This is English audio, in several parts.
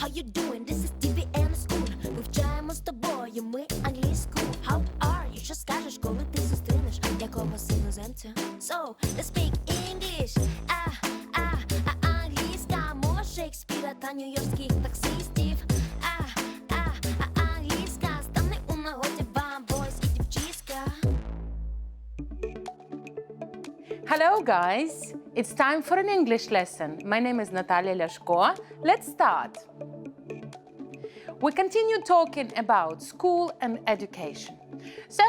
how you doing? This is TV and school. Вивчаємо з тобою ми англійську. How are you? Що скажеш, коли ти зустрінеш якогось іноземця? So, let's speak English. Англійська мова Шекспіра та нью-йоркських таксистів. Англійська стане у нагоді вам, бойс і дівчиська. Hello guys, it's time for an English lesson. My name is Natalia Lashko. Let's start. We continue talking about school and education. So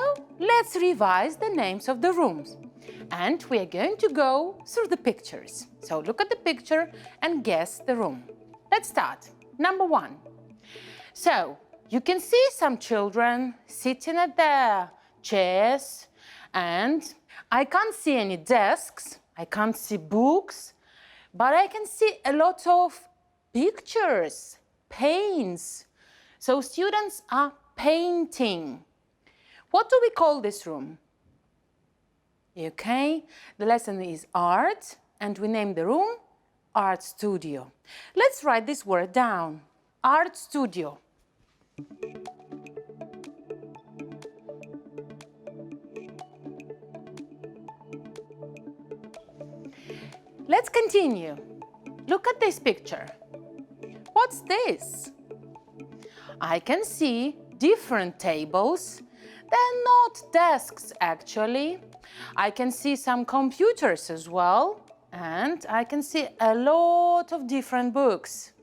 let's revise the names of the rooms. And we are going to go through the pictures. So look at the picture and guess the room. Let's start. Number 1. So you can see some children sitting at their chairs, and I can't see any desks, I can't see books, but I can see a lot of pictures, paints. So students are painting. What do we call this room? Okay, the lesson is art, and we name the room Art Studio. Let's write this word down. Art Studio. Let's continue. Look at this picture. What's this? I can see different tables. They're not desks, actually. I can see some computers as well, and I can see a lot of different books.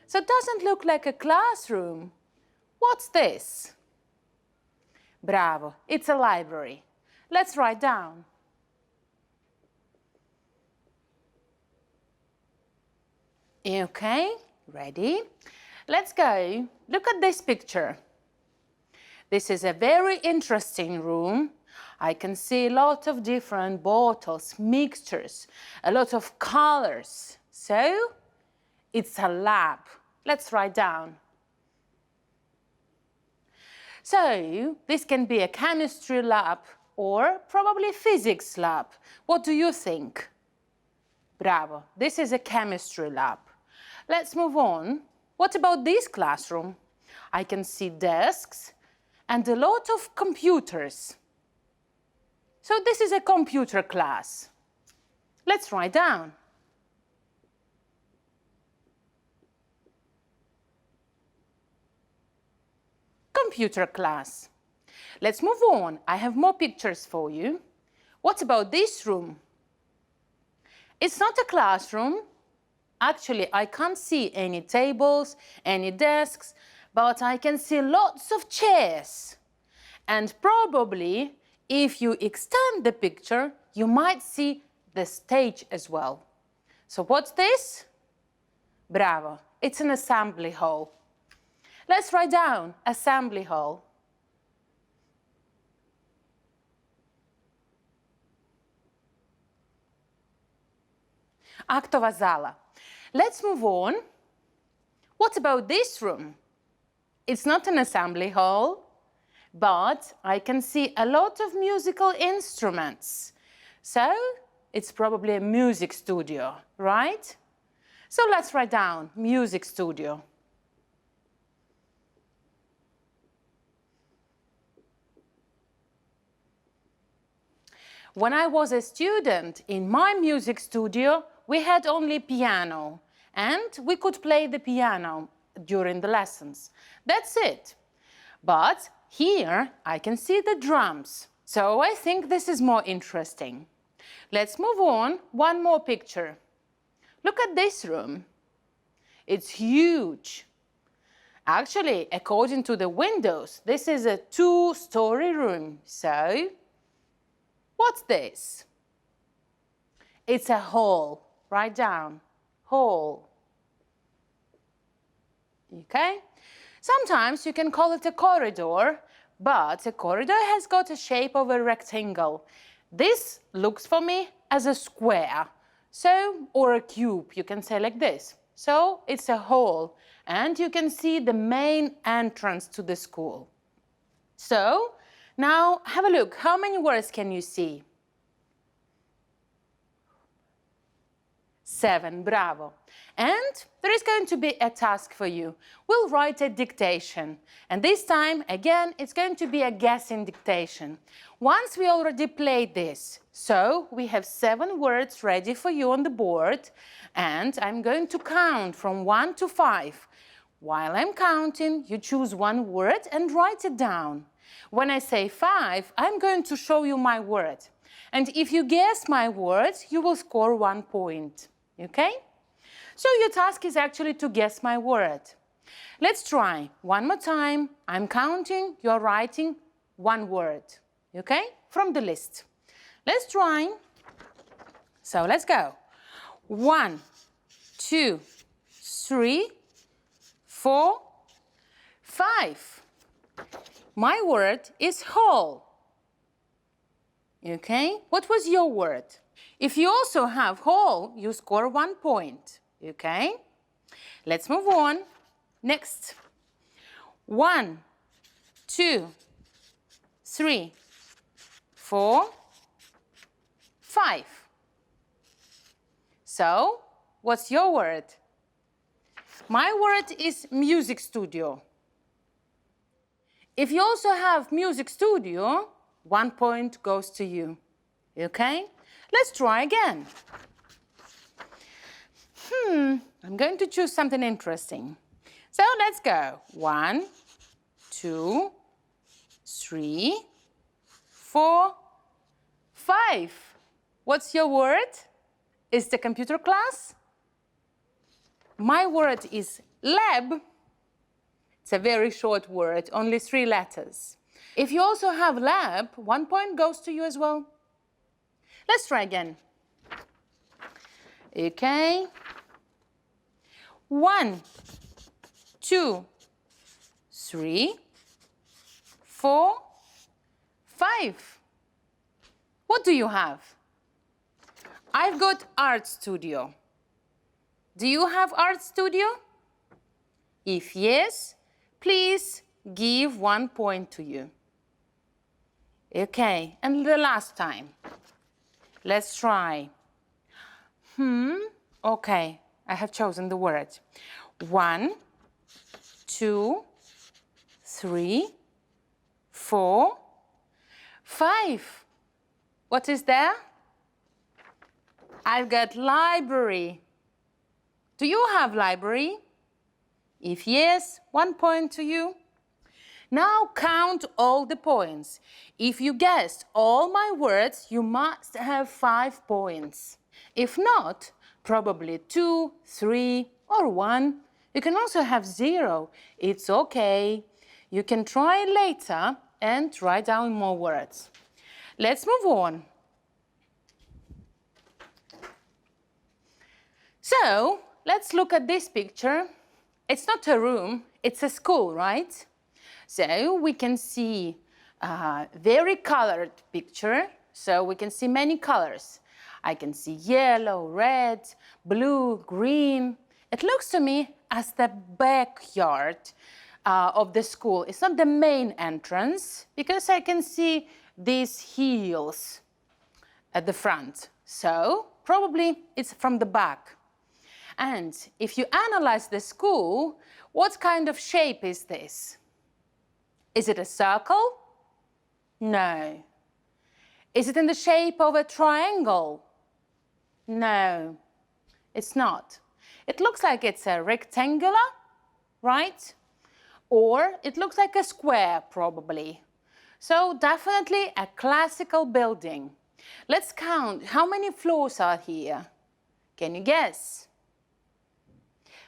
So it doesn't look like a classroom. What's this? Bravo, it's a library. Let's write down. Okay, ready? Let's go. Look at this picture. This is a very interesting room. I can see a lot of different bottles, mixtures, a lot of colors. So, it's a lab. Let's write down. So, this can be a chemistry lab or probably physics lab. What do you think? Bravo, this is a chemistry lab. Let's move on. What about this classroom? I can see desks and a lot of computers. So this is a computer class. Let's write down. Computer class. Let's move on. I have more pictures for you. What about this room? It's not a classroom. Actually, I can't see any tables, any desks, but I can see lots of chairs. And probably, if you extend the picture, you might see the stage as well. So what's this? Bravo, it's an assembly hall. Let's write down assembly hall. Актова зала. Let's move on. What about this room? It's not an assembly hall, but I can see a lot of musical instruments. So, it's probably a music studio, right? So let's write down music studio. When I was a student in my music studio, we had only piano, and we could play the piano during the lessons. That's it. But here I can see the drums, so I think this is more interesting. Let's move on. One more picture. Look at this room. It's huge. Actually, according to the windows, this is a 2-story room. So, what's this? It's a hall. Write down, hall. Okay? Sometimes you can call it a corridor, but a corridor has got a shape of a rectangle. This looks for me as a square, so, or a cube, you can say like this. So, it's a hall, and you can see the main entrance to the school. So, now have a look. How many words can you see? 7, bravo. And there is going to be a task for you. We'll write a dictation. And this time, again, it's going to be a guessing dictation. Once we already played this, so we have 7 words ready for you on the board, and I'm going to count from 1 to 5. While I'm counting, you choose one word and write it down. When I say 5, I'm going to show you my word. And if you guess my word, you will score 1 point. Okay? So your task is actually to guess my word. Let's try. One more time. I'm counting, you're writing one word. Okay? From the list. Let's try. So let's go. 1, 2, 3, 4, 5. My word is whole. Okay? What was your word? If you also have whole, you score 1 point. Okay? Let's move on. Next. 1, 2, 3, 4, 5. So, what's your word? My word is music studio. If you also have music studio, 1 point goes to you. Okay? Let's try again. I'm going to choose something interesting. So let's go. 1, 2, 3, 4, 5. What's your word? Is the computer class? My word is lab. It's a very short word, only 3 letters. If you also have lab, 1 point goes to you as well. Let's try again. Okay. 1, 2, 3, 4, 5. What do you have? I've got art studio. Do you have art studio? If yes, please give 1 point to you. Okay, and the last time. Let's try. Okay, I have chosen the word. 1, 2, 3, 4, 5. What is there? I've got library. Do you have library? If yes, 1 point to you. Now count all the points. If you guessed all my words, you must have 5 points. If not, probably 2, 3, or 1. You can also have 0. It's okay. You can try later and write down more words. Let's move on. So, let's look at this picture. It's not a room, it's a school, right? So, we can see a very colored picture. So, we can see many colors. I can see yellow, red, blue, green. It looks to me as the backyard of the school. It's not the main entrance because I can see these hills at the front. So, probably it's from the back. And if you analyze the school, what kind of shape is this? Is it a circle? No. Is it in the shape of a triangle? No, it's not. It looks like it's a rectangular, right? Or it looks like a square, probably. So definitely a classical building. Let's count how many floors are here. Can you guess?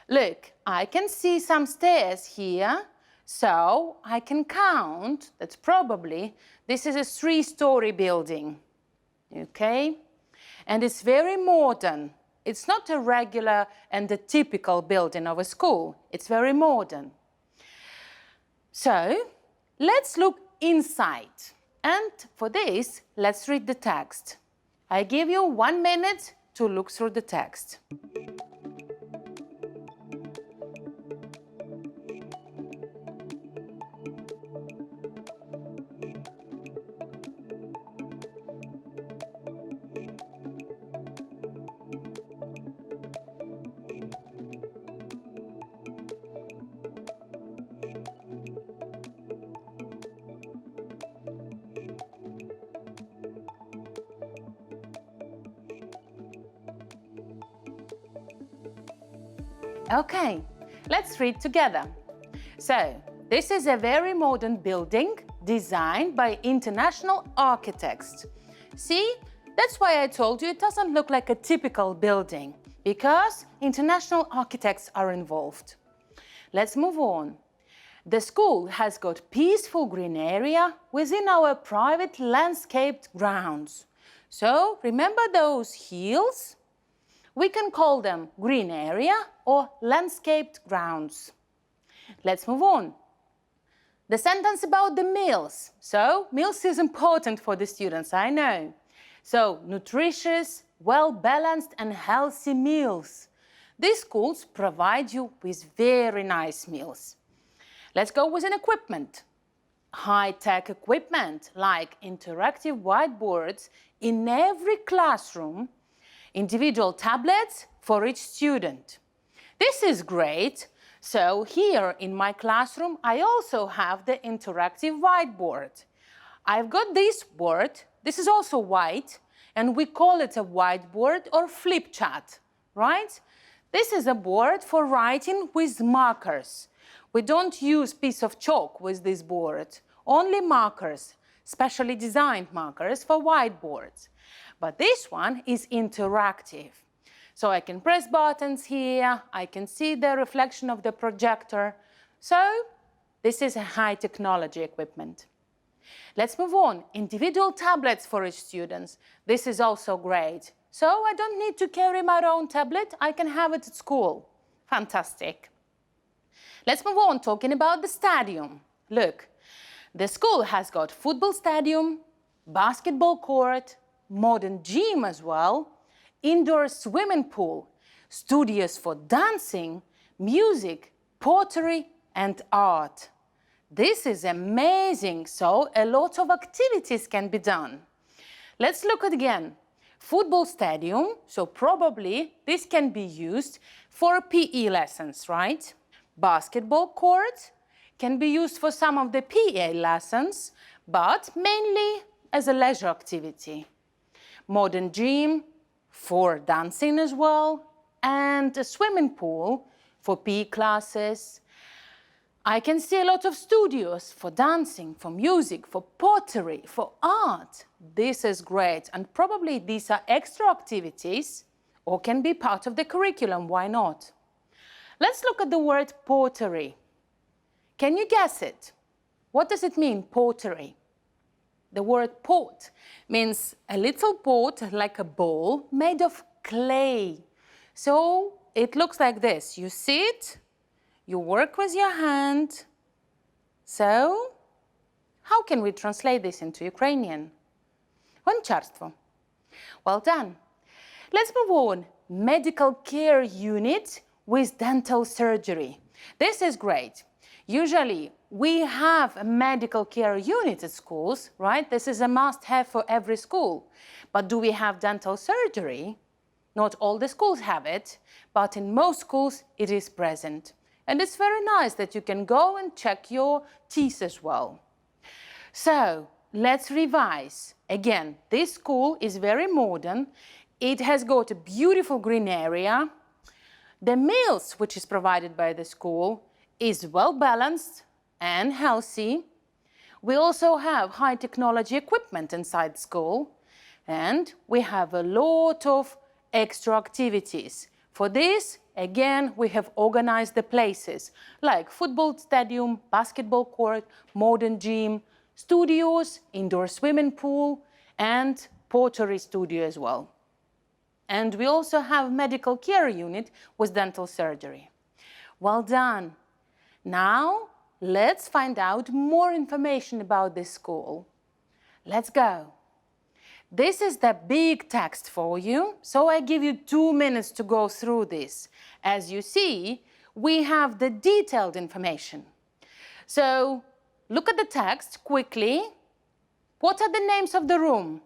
Look, I can see some stairs here, so I can count that probably this is a 3-story building, okay? And it's very modern. It's not a regular and a typical building of a school. It's very modern. So, let's look inside. And for this, let's read the text. I give you 1 minute to look through the text. Okay, let's read together. So, this is a very modern building designed by international architects. See, that's why I told you it doesn't look like a typical building, because international architects are involved. Let's move on. The school has got peaceful green area within our private landscaped grounds. So, remember those hills? We can call them green area or landscaped grounds. Let's move on. The sentence about the meals. So, meals is important for the students, I know. So, nutritious, well-balanced and healthy meals. These schools provide you with very nice meals. Let's go with an equipment. High-tech equipment like interactive whiteboards in every classroom, individual tablets for each student. This is great. So here in my classroom, I also have the interactive whiteboard. I've got this board, this is also white, and we call it a whiteboard or flip chart, right? This is a board for writing with markers. We don't use piece of chalk with this board, only markers, specially designed markers for whiteboards. But this one is interactive. So I can press buttons here, I can see the reflection of the projector. So this is a high technology equipment. Let's move on. Individual tablets for each student. This is also great. So I don't need to carry my own tablet, I can have it at school. Fantastic. Let's move on talking about the stadium. Look, the school has got football stadium, basketball court, modern gym as well, indoor swimming pool, studios for dancing, music, pottery, and art. This is amazing, so a lot of activities can be done. Let's look at again. Football stadium, so probably this can be used for PE lessons, right? Basketball court can be used for some of the PA lessons, but mainly as a leisure activity. Modern gym, for dancing as well, and a swimming pool for PE classes. I can see a lot of studios for dancing, for music, for pottery, for art. This is great, and probably these are extra activities or can be part of the curriculum, why not? Let's look at the word pottery. Can you guess it? What does it mean, pottery? The word pot means a little pot, like a bowl, made of clay. So it looks like this. You sit, you work with your hand. So how can we translate this into Ukrainian? Гончарство. Well done. Let's move on. Medical care unit with dental surgery. This is great. Usually, we have a medical care unit at schools, right? This is a must-have for every school. But do we have dental surgery? Not all the schools have it, but in most schools it is present. And it's very nice that you can go and check your teeth as well. So, let's revise. Again, this school is very modern. It has got a beautiful green area. The meals which is provided by the school is well balanced and healthy. We also have high technology equipment inside school, and we have a lot of extra activities. For this, again, we have organized the places like football stadium, basketball court, modern gym, studios, indoor swimming pool, and pottery studio as well. And we also have medical care unit with dental surgery. Well done. Now, let's find out more information about this school. Let's go. This is the big text for you, so I give you 2 minutes to go through this. As you see, we have the detailed information. So, look at the text quickly. What are the names of the room?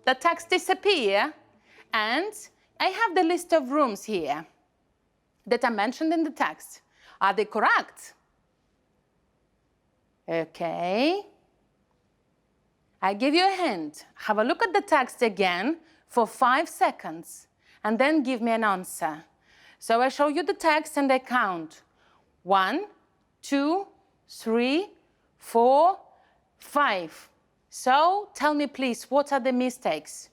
the text disappear, and I have the list of rooms here that are mentioned in the text. Are they correct? Okay. I give you a hint. Have a look at the text again for 5 seconds, and then give me an answer. So I show you the text and I count. 1, 2, 3, 4, 5. So tell me please, what are the mistakes?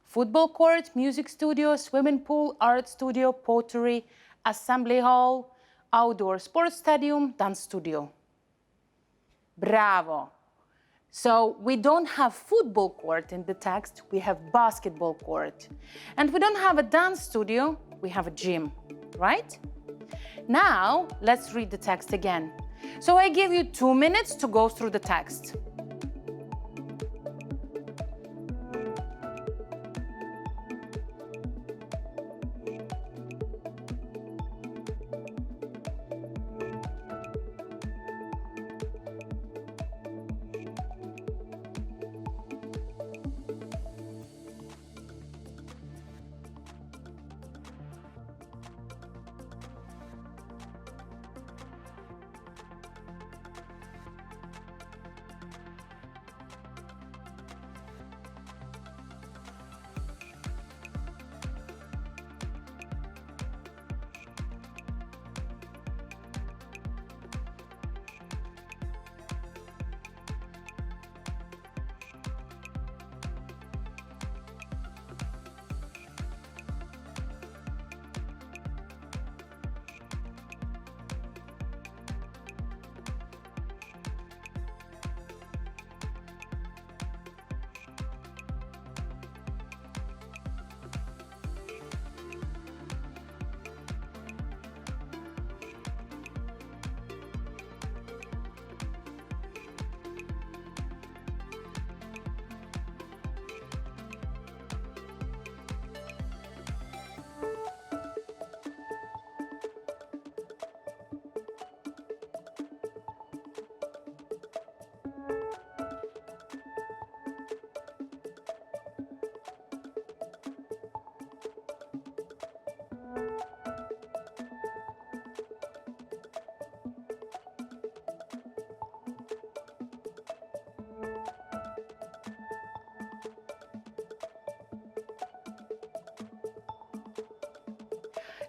Football court, music studio, swimming pool, art studio, pottery, assembly hall, outdoor sports stadium, dance studio. Bravo. So we don't have football court in the text, we have basketball court. And we don't have a dance studio, we have a gym, right? Now, let's read the text again. So I give you 2 minutes to go through the text.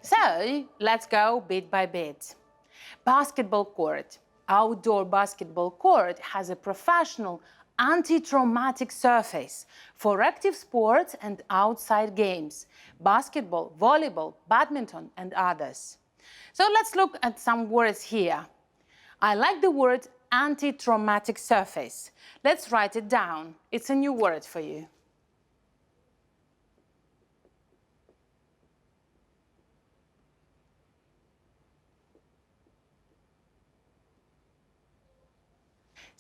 So let's go bit by bit. Basketball court. Outdoor basketball court has a professional anti-traumatic surface for active sports and outside games, basketball, volleyball, badminton, and others. So let's look at some words here. I like the word anti-traumatic surface. Let's write it down. It's a new word for you.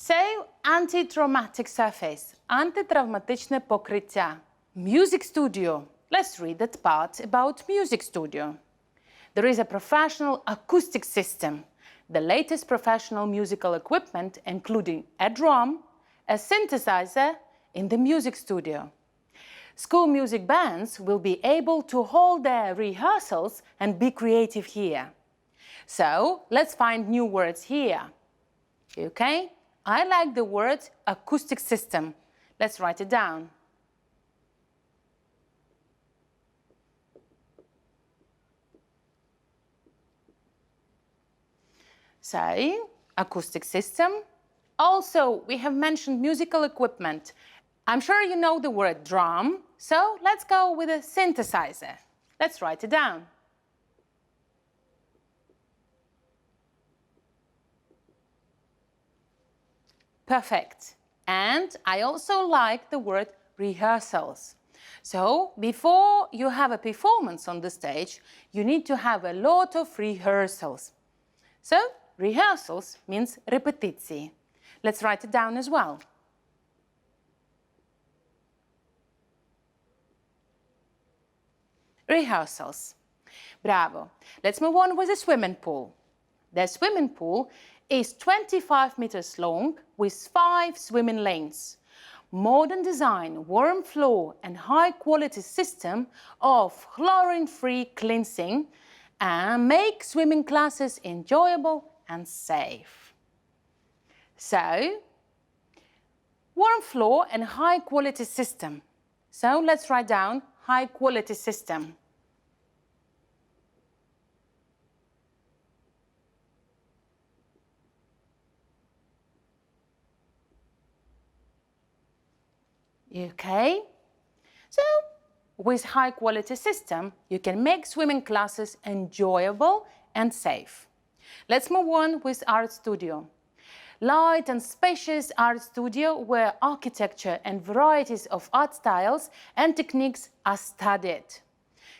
So, anti-traumatic surface, антитравматичне покриття. Music studio. Let's read that part about music studio. There is a professional acoustic system, the latest professional musical equipment, including a drum, a synthesizer in the music studio. School music bands will be able to hold their rehearsals and be creative here. So, let's find new words here. Okay? I like the word acoustic system. Let's write it down. So, acoustic system. Also, we have mentioned musical equipment. I'm sure you know the word drum, so let's go with a synthesizer. Let's write it down. Perfect. And I also like the word rehearsals. So, before you have a performance on the stage, you need to have a lot of rehearsals. So, rehearsals means репетиції. Let's write it down as well. Rehearsals. Bravo. Let's move on with the swimming pool. The swimming pool is 25 meters long with 5 swimming lanes. modern design, warm floor and high quality system of chlorine-free cleansing and make swimming classes enjoyable and safe. So, warm floor and high quality system. So let's write down high quality system. Okay, so with high quality system, you can make swimming classes enjoyable and safe. Let's move on with art studio. Light and spacious art studio where architecture and varieties of art styles and techniques are studied.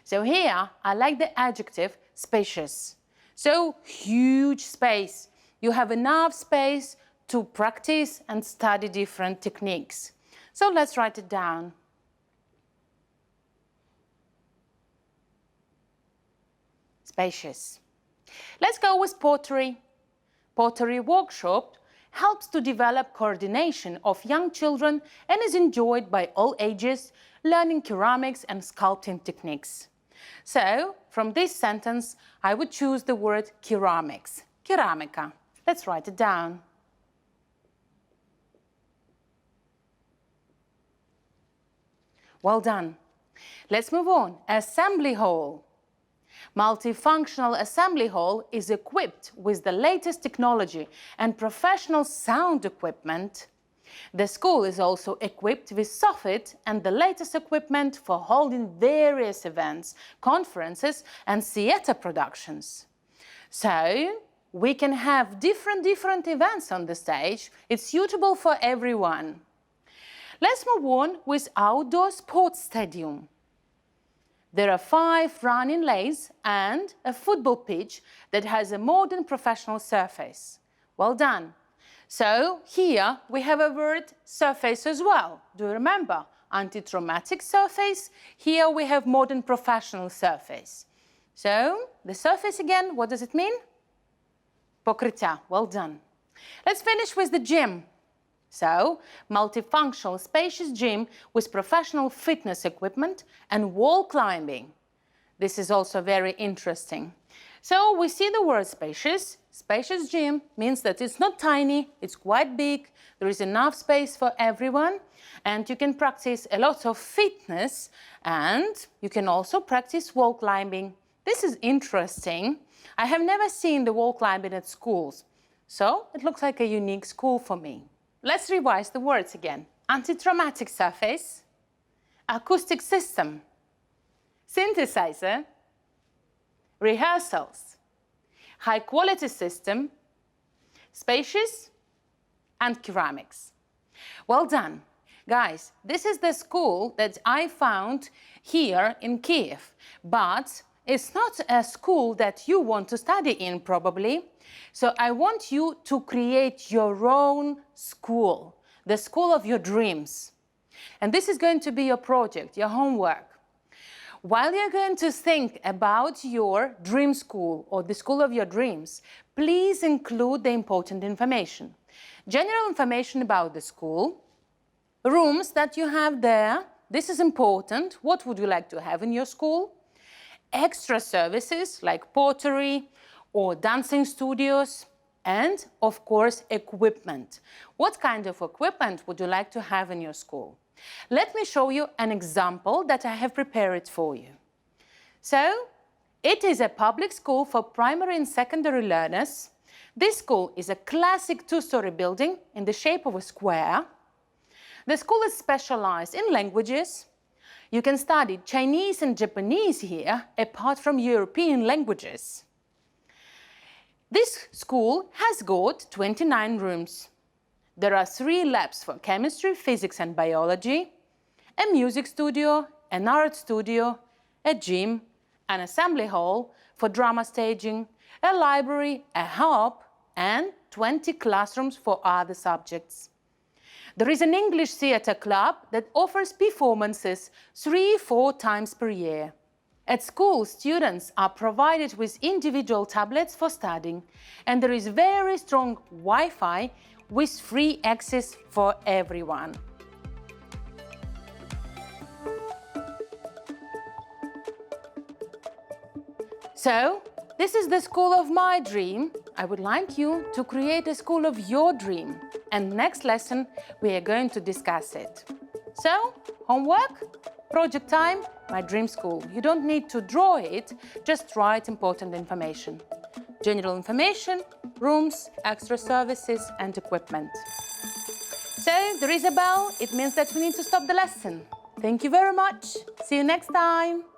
So here I like the adjective spacious. So huge space. You have enough space to practice and study different techniques. So let's write it down. Spacious. Let's go with pottery. Pottery workshop helps to develop coordination of young children and is enjoyed by all ages, learning ceramics and sculpting techniques. So, from this sentence, I would choose the word ceramics. Keramika. Let's write it down. Well done. Let's move on. Assembly hall. Multifunctional assembly hall is equipped with the latest technology and professional sound equipment. The school is also equipped with soffit and the latest equipment for holding various events, conferences and theatre productions. So, we can have different events on the stage. It's suitable for everyone. Let's move on with outdoor sports stadium. There are 5 running lanes and a football pitch that has a modern professional surface. Well done. So here we have a word surface as well. Do you remember? Anti-traumatic surface. Here we have modern professional surface. So the surface again, what does it mean? Покриття. Well done. Let's finish with the gym. So, multifunctional spacious gym with professional fitness equipment and wall climbing. This is also very interesting. So, we see the word spacious. Spacious gym means that it's not tiny, it's quite big, there is enough space for everyone, and you can practice a lot of fitness, and you can also practice wall climbing. This is interesting. I have never seen the wall climbing at schools, so it looks like a unique school for me. Let's revise the words again. Anti-traumatic surface, acoustic system, synthesizer, rehearsals, high-quality system, spacious, and ceramics. Well done. Guys, this is the school that I found here in Kiev, but it's not a school that you want to study in, probably. So I want you to create your own school, the school of your dreams. And this is going to be your project, your homework. While you're going to think about your dream school or the school of your dreams, please include the important information. General information about the school, rooms that you have there. This is important. What would you like to have in your school? Extra services like pottery or dancing studios, and of course equipment. What kind of equipment would you like to have in your school? Let me show you an example that I have prepared for you. So, it is a public school for primary and secondary learners. This school is a classic 2-story building in the shape of a square. The school is specialized in languages. You can study Chinese and Japanese here, apart from European languages. This school has got 29 rooms. There are 3 labs for chemistry, physics and biology, a music studio, an art studio, a gym, an assembly hall for drama staging, a library, a hub, and 20 classrooms for other subjects. There is an English theatre club that offers performances 3-4 times per year. At school, students are provided with individual tablets for studying, and there is very strong Wi-Fi with free access for everyone. So, this is the school of my dream. I would like you to create a school of your dream. And next lesson, we are going to discuss it. So, homework, project time, my dream school. You don't need to draw it, just write important information. General information, rooms, extra services, and equipment. So, there is a bell. It means that we need to stop the lesson. Thank you very much. See you next time.